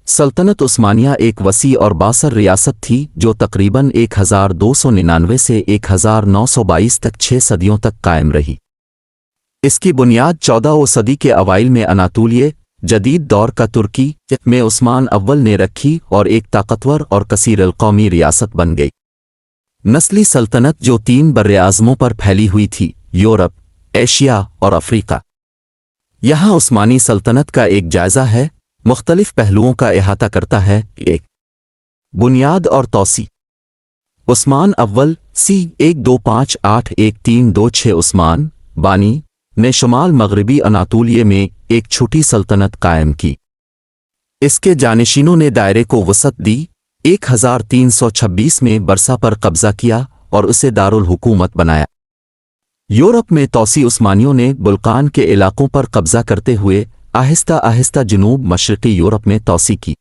سلطنت عثمانیہ ایک وسیع اور باثر ریاست تھی جو تقریباً 1299 سے 1922 تک 6 صدیوں تک قائم رہی۔ اس کی بنیاد 14ویں صدی کے اوائل میں اناطولیہ جدید دور کا ترکی میں عثمان اول نے رکھی اور ایک طاقتور اور کثیر القومی ریاست بن گئی۔ نسلی سلطنت جو 3 براعظموں پر پھیلی ہوئی تھی، یورپ، ایشیا اور افریقہ۔ یہاں عثمانی سلطنت کا ایک جائزہ ہے، مختلف پہلوؤں کا احاطہ کرتا ہے۔ 1 بنیاد اور توسیع۔ عثمان اول سی 1258-1326 عثمان بانی نے شمال مغربی اناطولیہ میں ایک چھوٹی سلطنت قائم کی۔ اس کے جانشینوں نے دائرے کو وسعت دی، 1326 میں برسا پر قبضہ کیا اور اسے دارالحکومت بنایا۔ یورپ میں توسیع عثمانیوں نے بلقان کے علاقوں پر قبضہ کرتے ہوئے آہستہ آہستہ جنوب مشرقی یورپ میں توسیع کی۔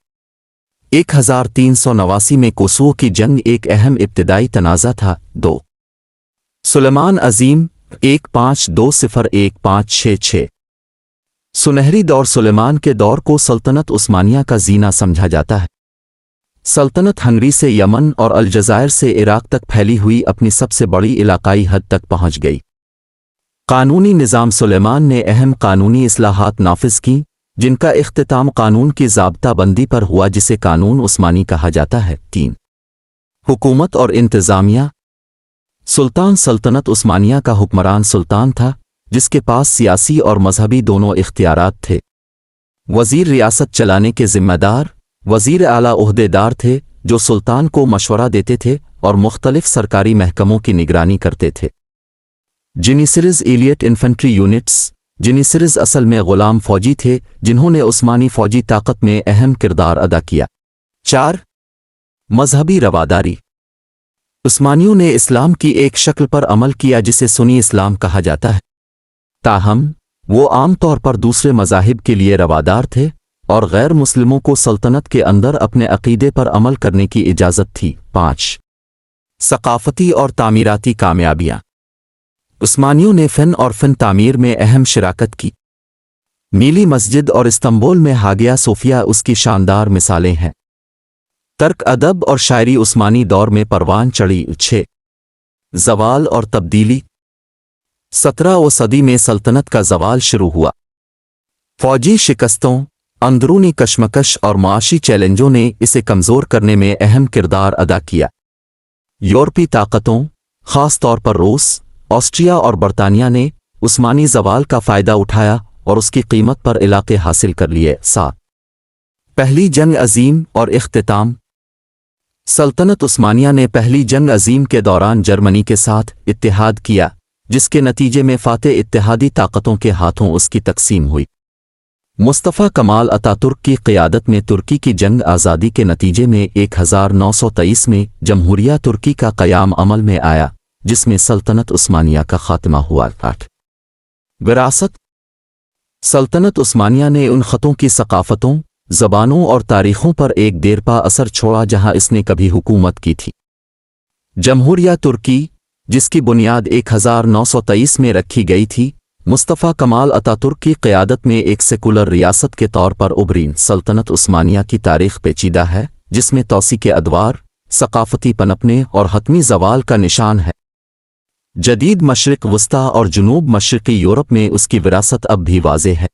1389 میں کوسوو کی جنگ ایک اہم ابتدائی تنازع تھا۔ 2 سلیمان عظیم 1520-1566 سنہری دور سلیمان کے دور کو سلطنت عثمانیہ کا زینہ سمجھا جاتا ہے۔ سلطنت ہنگری سے یمن اور الجزائر سے عراق تک پھیلی ہوئی اپنی سب سے بڑی علاقائی حد تک پہنچ گئی۔ قانونی نظام سلیمان نے اہم قانونی اصلاحات نافذ کیں، جن کا اختتام قانون کی ضابطہ بندی پر ہوا جسے قانون عثمانی کہا جاتا ہے۔ 3 حکومت اور انتظامیہ۔ سلطان سلطنت عثمانیہ کا حکمران سلطان تھا، جس کے پاس سیاسی اور مذہبی دونوں اختیارات تھے۔ وزیر ریاست چلانے کے ذمہ دار وزیر اعلیٰ عہدے دار تھے جو سلطان کو مشورہ دیتے تھے اور مختلف سرکاری محکموں کی نگرانی کرتے تھے۔ جنیسریز ایلیٹ انفنٹری یونٹس۔ جنیسریز اصل میں غلام فوجی تھے جنہوں نے عثمانی فوجی طاقت میں اہم کردار ادا کیا۔ 4 مذہبی رواداری۔ عثمانیوں نے اسلام کی ایک شکل پر عمل کیا جسے سنی اسلام کہا جاتا ہے، تاہم وہ عام طور پر دوسرے مذاہب کے لیے روادار تھے اور غیر مسلموں کو سلطنت کے اندر اپنے عقیدے پر عمل کرنے کی اجازت تھی۔ 5 ثقافتی اور تعمیراتی کامیابیاں۔ عثمانیوں نے فن اور فن تعمیر میں اہم شراکت کی۔ نیلی مسجد اور استنبول میں ہاگیا صوفیہ اس کی شاندار مثالیں ہیں۔ ترک ادب اور شاعری عثمانی دور میں پروان چڑھی۔ 6 زوال اور تبدیلی۔ 17ویں صدی میں سلطنت کا زوال شروع ہوا۔ فوجی شکستوں، اندرونی کشمکش اور معاشی چیلنجوں نے اسے کمزور کرنے میں اہم کردار ادا کیا۔ یورپی طاقتوں، خاص طور پر روس، آسٹریا اور برطانیہ نے عثمانی زوال کا فائدہ اٹھایا اور اس کی قیمت پر علاقے حاصل کر لیے۔ 7 پہلی جنگ عظیم اور اختتام۔ سلطنت عثمانیہ نے پہلی جنگ عظیم کے دوران جرمنی کے ساتھ اتحاد کیا، جس کے نتیجے میں فاتح اتحادی طاقتوں کے ہاتھوں اس کی تقسیم ہوئی۔ مصطفیٰ کمال اتاترک کی قیادت میں ترکی کی جنگ آزادی کے نتیجے میں 1923 میں جمہوریہ ترکی کا قیام عمل میں آیا، جس میں سلطنت عثمانیہ کا خاتمہ ہوا۔ 8 وراثت۔ سلطنت عثمانیہ نے ان خطوں کی ثقافتوں، زبانوں اور تاریخوں پر ایک دیرپا اثر چھوڑا جہاں اس نے کبھی حکومت کی تھی۔ جمہوریہ ترکی، جس کی بنیاد 1923 میں رکھی گئی تھی، مصطفیٰ کمال اتاترک کی قیادت میں ایک سیکولر ریاست کے طور پر ابھری۔ سلطنت عثمانیہ کی تاریخ پیچیدہ ہے، جس میں توسیع کے ادوار، ثقافتی پنپنے اور حتمی زوال کا نشان ہے۔ جدید مشرق وسطیٰ اور جنوب مشرقی یورپ میں اس کی وراثت اب بھی واضح ہے۔